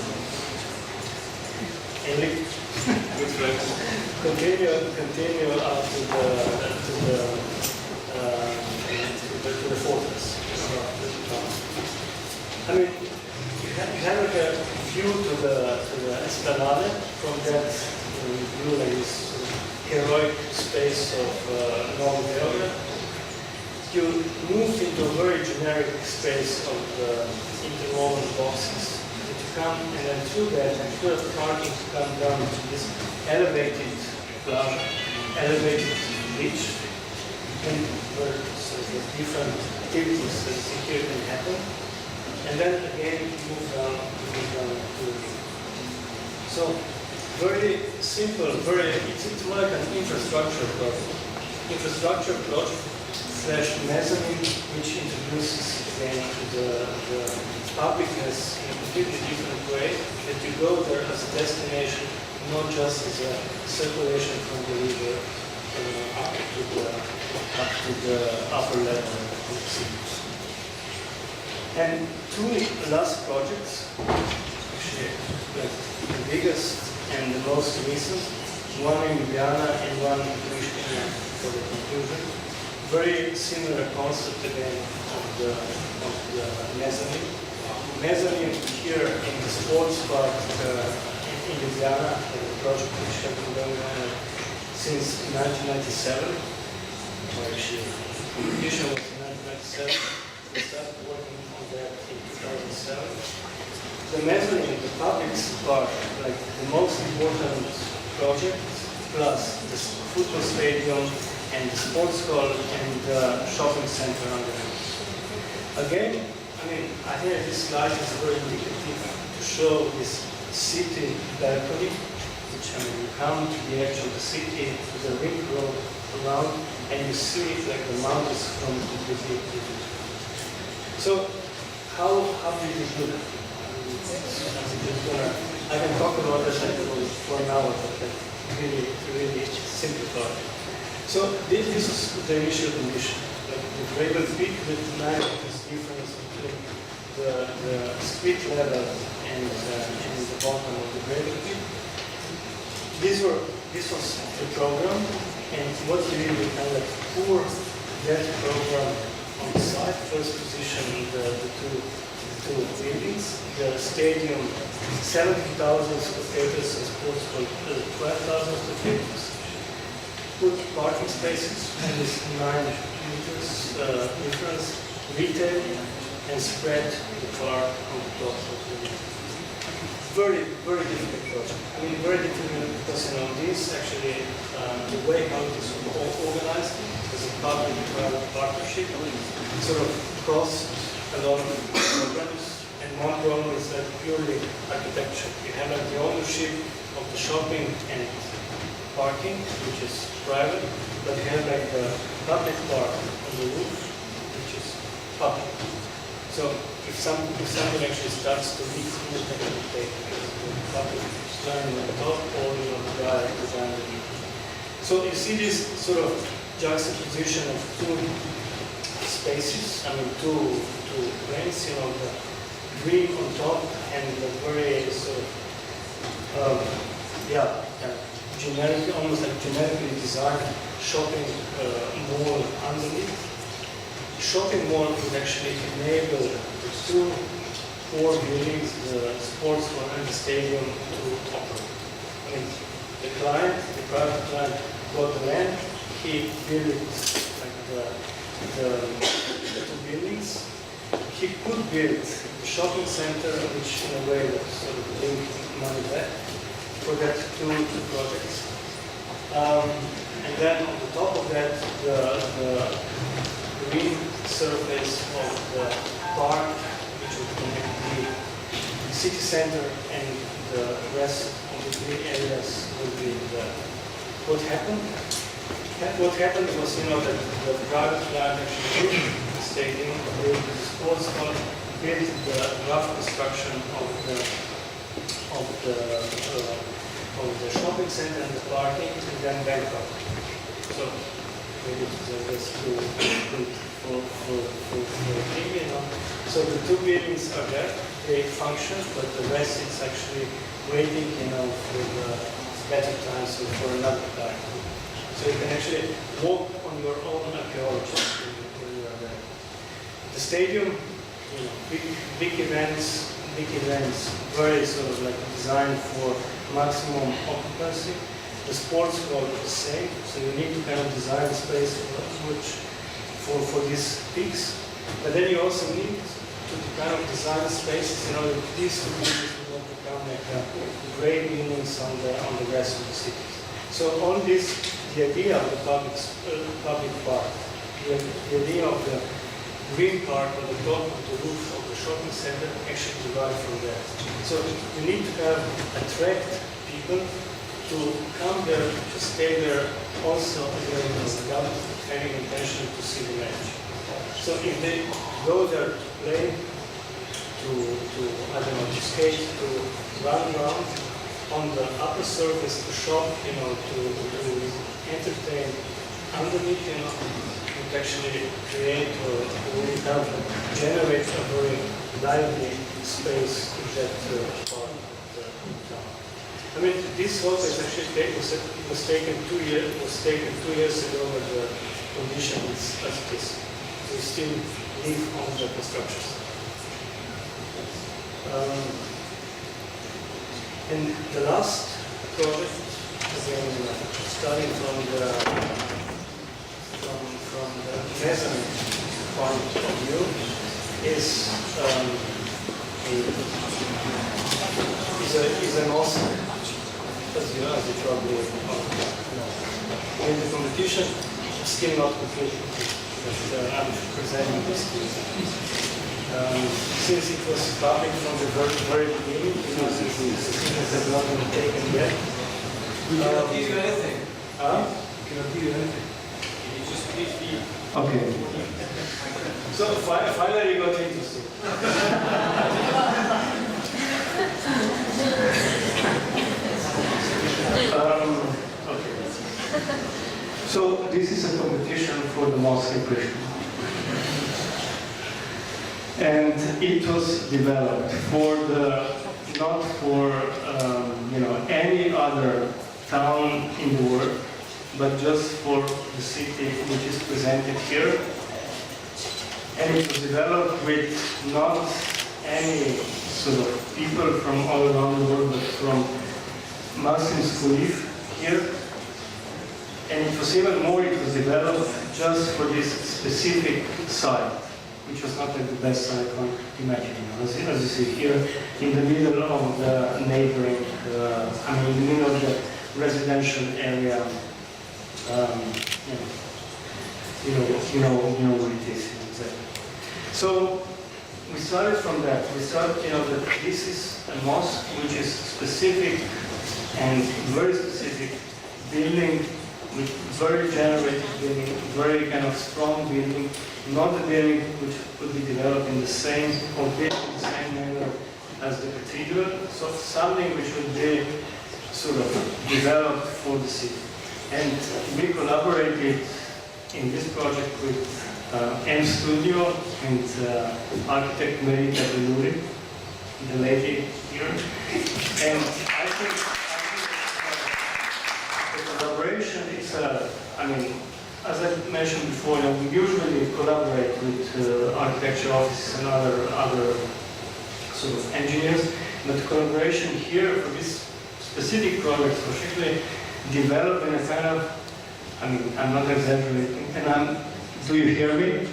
continue up to the fortress. I mean, you have like a view to the Esplanade from that view, like this heroic space of Novo Beograd. You move into a very generic space of the interwoven boxes. That you come, and then through that, and through the parking, you come down to this elevated plaza, elevated beach, and where sort of different activities that you see here can happen. And then again, you move down to the beach. So, very simple, it's more like an infrastructure project. Infrastructure project / mezzanine, which introduces again the publicness in a completely different way, that you go there as a destination, not just as a circulation from the river up to the upper level of the city. And two last projects, actually the biggest and the most recent, one in Ljubljana and one in Pristina for the conclusion. Very similar concept again of the mezzanine. Mezzanine here in the sports park in Ljubljana, the project which has been going on since 1997, or actually the completion was in 1997. We started working on that in 2007. The mezzanine, the public part, like the most important project, plus the football stadium and the sports hall and the shopping center underneath. Again, I mean, I think this slide is very indicative to show this city balcony, which I mean, you come to the edge of the city, to the ring road around, and you see like the mountains from completely. So, how did we do that? I can talk about this for an hour, but really simplify. So this is the initial condition. Like the gravel pit with 9 meters difference between the split level and the bottom of the gravel pit. This was the program, and what we did, we kind of pour that program on the side. First position the two buildings, the stadium 70,000 square meters and sports hall 12,000 square meters. Put parking spaces and this 9 meters difference, retail, and spread the car on the top of the roof. Very difficult project. I mean, very difficult because this actually the way how it is organized as a public-private partnership sort of crossed a lot of programs, and one problem is that purely architecture. You have like the ownership of the shopping and parking, which is private, but you have like the public part on the roof, which is public. So if something actually starts to leak, you have to take the public standing on the top, or you know, the guy design underneath. So you see this sort of juxtaposition of two spaces, I mean two planes, you know, the green on top and the very sort of generic, almost like generically designed shopping mall underneath. Shopping mall would actually enable the two core buildings, the sports hall and the stadium, to operate. I mean, the private client got the land, he built like the two buildings. He could build a shopping center, which in a way would sort of link money back for that two projects. And then on the top of that, the green surface of the park, which would connect the city center and the rest of the green areas would be there. What happened? What happened was, you know, that the private client actually built the stadium, built the sports hall, built the rough construction of the shopping center and the parking, and then bankrupt. So maybe it's too good for you know. So the two buildings are there, they function, but the rest is actually waiting, you know, for the better times or for another time. So you can actually walk on your own archaeology when you are there. The stadium big events, very sort of like designed for maximum occupancy. The sports hall is the same, so you need to kind of design the space for these peaks. But then you also need to kind of design the spaces in order for these two buildings to not become like gray buildings on the rest of the city. So on this, the idea of the public park, the idea of the green part on the top of the roof of the shopping center actually derived from there. So you need to kind of attract people to come there, to stay there also without having intention to see the match. So if they go there to play, I don't know, to skate, to run around on the upper surface, to shop, to entertain underneath, to actually create or kind of generate a very lively space in that part of the town. I mean, this hotel is actually was taken 2 years ago, but the condition is as it is. We still live on the construction. And the last project, again, starting from the measurement point of view, is a mosque, as you probably know. In the competition, still not completed, but I'm presenting this to you. Since it was public from the very beginning, because it has not been taken yet. We cannot give you anything. Huh? We cannot give you anything. You just please be. Okay. So finally you got interested. Okay. So this is a competition for the mosque impression. And it was developed for not for any other town in the world, but just for the city which is presented here. And it was developed with not any sort of people from all around the world, but from Muslims who live here. And it was even more, it was developed just for this specific site, which was not like the best I can imagine. As you see here, in the middle of the neighboring, in the middle of the residential area, you know what it is exactly. So we started from that. We started, that this is a mosque which is specific and very specific building, with very generative building, very kind of strong building. Not a building which could be developed in the same or built in the same manner as the cathedral, so something which would be sort of developed for the city. And we collaborated in this project with M Studio and architect Merita Beluri, the lady here. And I think the collaboration is as I mentioned before, we usually collaborate with architecture offices and other sort of engineers, but the collaboration here for this specific project was actually developed in a kind of, I'm not exaggerating, and do you hear me?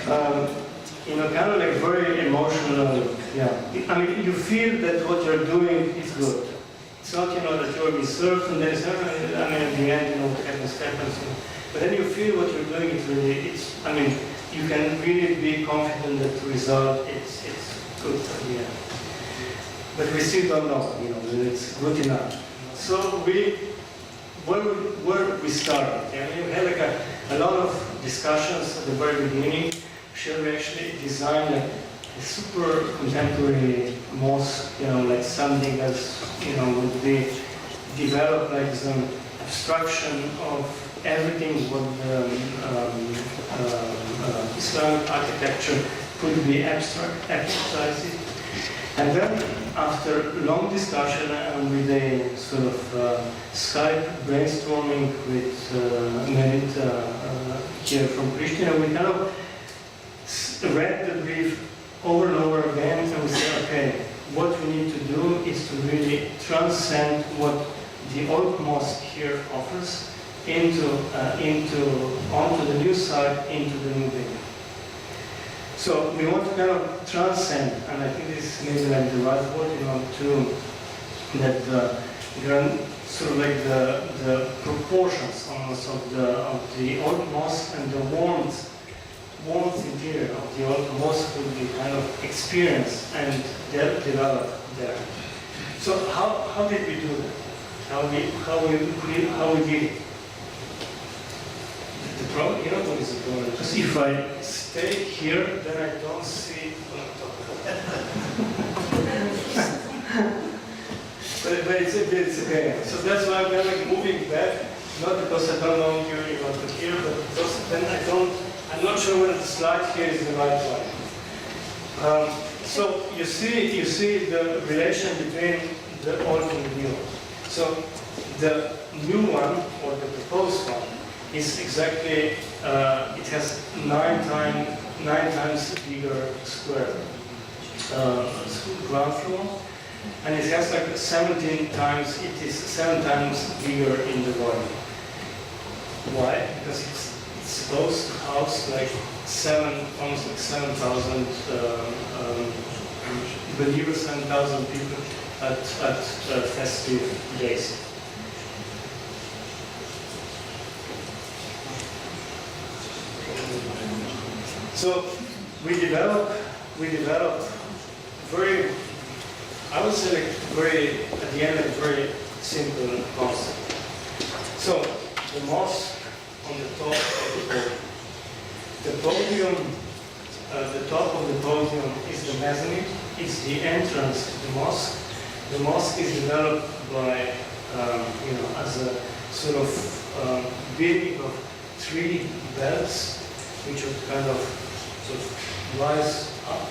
Kind of like very emotional, yeah. You feel that what you're doing is good. It's not, that you're being served and then, at the end, what happens. But then you feel what you're doing is really, you can really be confident that the result is good at the end. But we still don't know, whether it's good enough. So where we started, we had like a lot of discussions at the very beginning. Shall we actually design a super contemporary mosque, like something that's, would be developed like some abstraction of everything what Islamic architecture could be abstractized. And then, after long discussion and with a sort of Skype brainstorming with Merita here from Pristina, we kind of read the brief over and over again, and we said, okay, what we need to do is to really transcend what the old mosque here offers onto the new side, into the new building. So we want to kind of transcend, and I think this is maybe like the right word, that there are sort of like the proportions almost of the old mosque and the warmth interior of the old mosque will be kind of experienced and developed there. So how did we do that? How we did it? The problem, you know what is the problem? Because if I stay here, then I don't see what I'm talking about. but it's okay. So that's why I'm like moving back, not because I don't know you want to hear, but because then I'm not sure whether the slide here is the right one. So you see the relation between the old and the new. So the new one, or the proposed one, is exactly, it has 9 times bigger square ground floor, and it has like 17 times, it is 7 times bigger in the volume. Why? Because it's supposed to house like almost like 7,000 believers, 7,000 people at festive days. So we develop very, I would say like very, at the end, a very simple concept. So the mosque on the top of the podium, the top of the podium is the mezzanine, it's the entrance to the mosque. The mosque is developed by, as a sort of building of 3 belts, which would kind of sort of rise up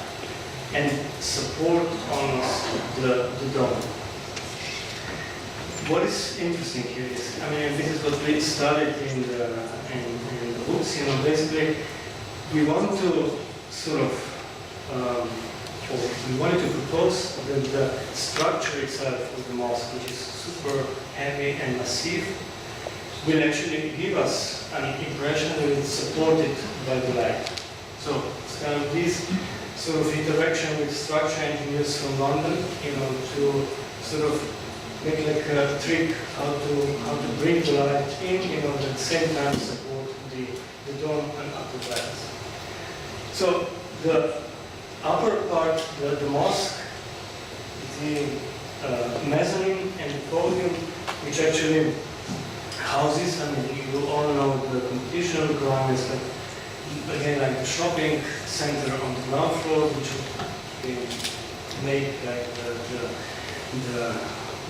and support on the dome. What is interesting here is, this is what we studied in the books. Basically, we want to sort of, or we wanted to propose that the structure itself of the mosque, which is super heavy and massive, will actually give us an impression that it's supported by the light. So it's kind of this sort of interaction with structure engineers from London, to sort of make like a trick how to bring the light in, at the same time support the dome and upper glass. So the upper part, the mosque, the mezzanine and the podium, which actually houses, you all know the competition ground is like, again, like the shopping center on the ground floor, which would make like the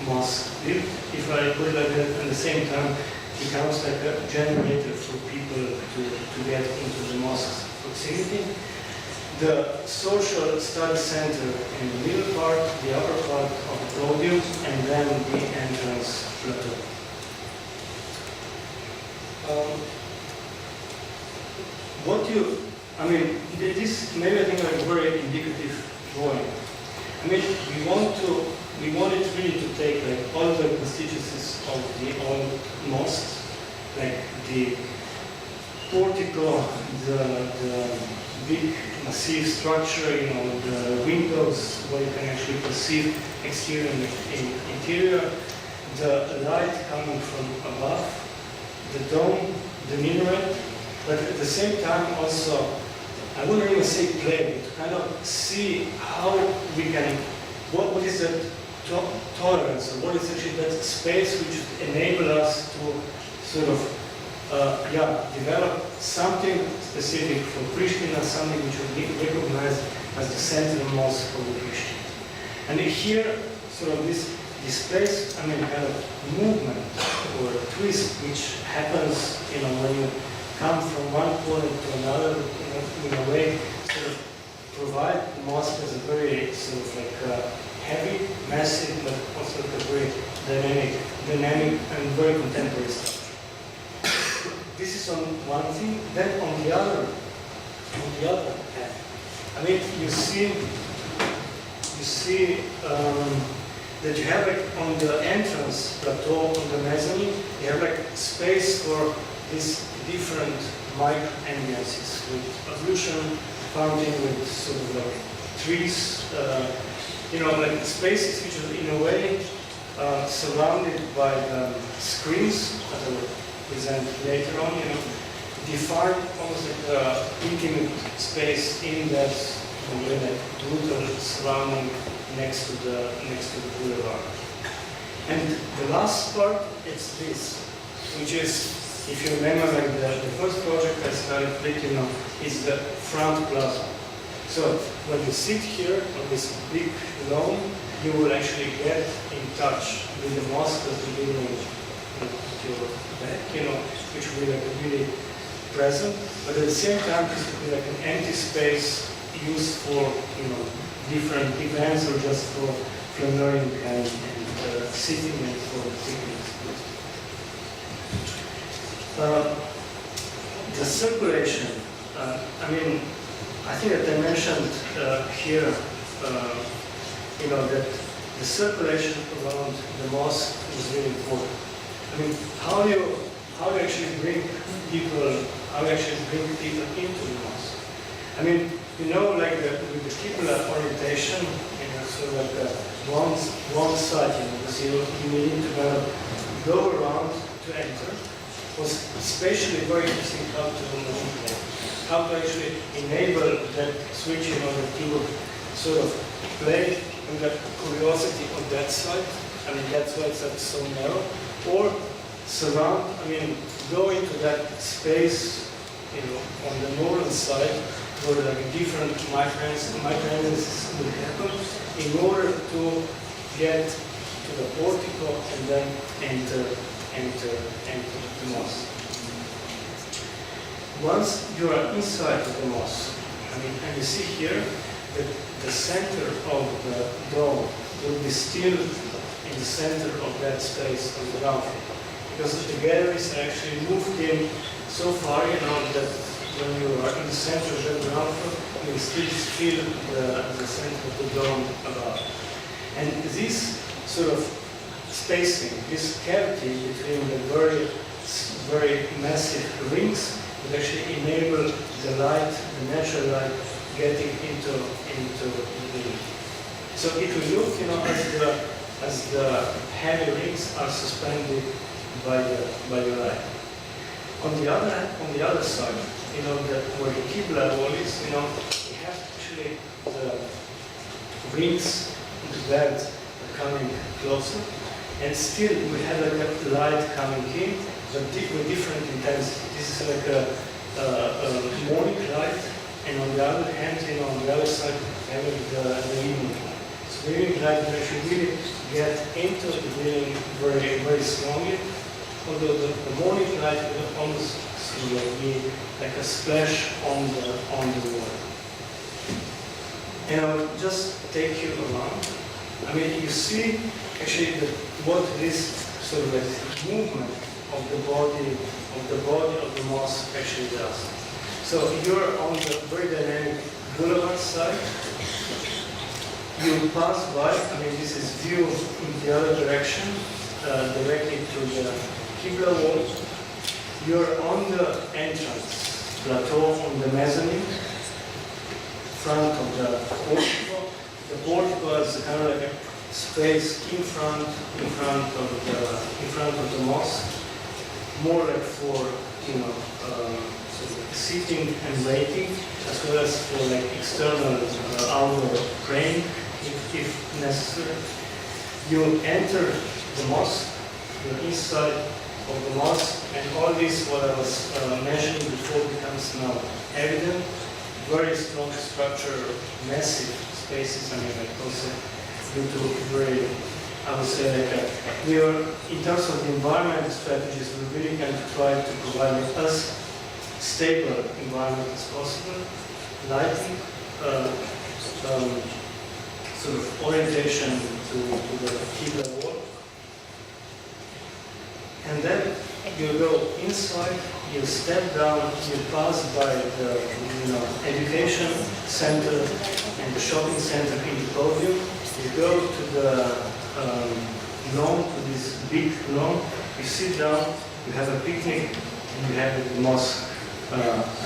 mosque live. If I put it like that, at the same time, it becomes like a generator for people to get into the mosque's proximity. The social study center in the middle part, the upper part of the podium, and then the entrance plateau. This maybe I think like a very indicative drawing. We wanted really to take like all the constituencies of the old mosques, like the portico, the big massive structure, the windows where you can actually perceive exterior and interior, the light coming from above, the dome, the minaret, but at the same time also, I wouldn't even say play, but to kind of see how we can, what is that tolerance, or what is actually that space which would enable us to sort of develop something specific for Pristina, something which would be recognized as the central mosque for the Christians. And here, sort of this space, kind of movement or twist which happens, when you come from one point to another, in a way, sort of provide the mosque as a very sort of like heavy, massive, but also a very dynamic and very contemporary structure. This is on one thing. Then on the other hand, I mean, you see that you have like on the entrance plateau, on the mezzanine, you have like space for these different micro ambiances with ablution fountain, with sort of like trees, like spaces which are in a way surrounded by screens, as I will present later on, define almost like an intimate space in that brutal surrounding next to the boulevard. And the last part is this, which is, if you remember, like the first project I started with, is the front plaza. So when you sit here on this big lawn, you will actually get in touch with the mosque at the beginning at your back, which will be like really present, but at the same time this will be like an empty space used for different events or just for flaneuring and sitting and for picnics. The circulation, I think that I mentioned here, that the circulation around the mosque is really important. How you actually bring people into the mosque. With the Qibla orientation, so like one side, because you need to kind of go around to enter. Was especially very interesting how to manipulate, how to actually enable that switch, that you would sort of play with that curiosity on that side. That's why it's like so narrow. Or surround, go into that space, on the northern side, where like different microanalysis will happen, in order to get to the portico and then enter the mosque. Once you are inside of the mosque, and you see here that the center of the dome will be still in the center of that space on the ground floor. Because the galleries are actually moved in so far, that when you are in the center of the ground floor, you still feel the center of the dome above. And this sort of spacing, this cavity between the very massive rings would actually enable the light, the natural light, getting into the building. So it will look, as the heavy rings are suspended by the light. On the other side, where the Qibla wall is, we have actually the rings into that coming closer. And still, we have like a light coming in, but with different intensity. This is like a morning light, and on the other hand, on the other side, we have the evening light. So the evening light will actually really get into the building very, very strongly, although the morning light will almost be like a splash on the wall. And I'll just take you around. You see actually what this sort of like movement of the body of the mosque actually does. So you're on the very dynamic boulevard side. You pass by, this is view in the other direction, directly to the Qibla wall. You're on the entrance plateau on the mezzanine, front of the portico. The portico is kind of like a space in front of the mosque, more like for sort of sitting and waiting, as well as for like external outdoor praying if necessary. You enter the mosque, you're inside of the mosque, and all this what I was mentioning before becomes now evident. Very strong structure, massive spaces, also due to very, I would say, we are, in terms of the environmental strategies, we really can try to provide as stable environment as possible, lighting, sort of orientation to the Qibla wall. And then you go inside, you step down, you pass by the education center and the shopping center in the podium. You go to the lawn, to this big lawn, you sit down, you have a picnic, and you have the mosque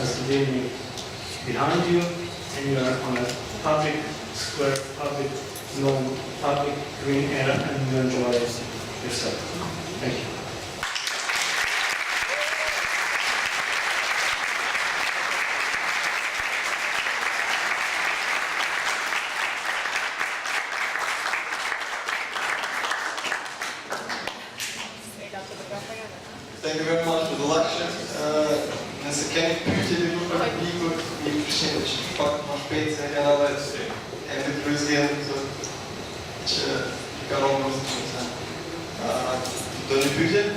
as the building behind you, and you are on a public square, public lawn, public green area, and you enjoy yourself. Thank you. Thank you very much for the lecture. Не се кени приучили никой причина, че пак може пет за една лекция. Еми произведен, че така много различно са. Да не приучили?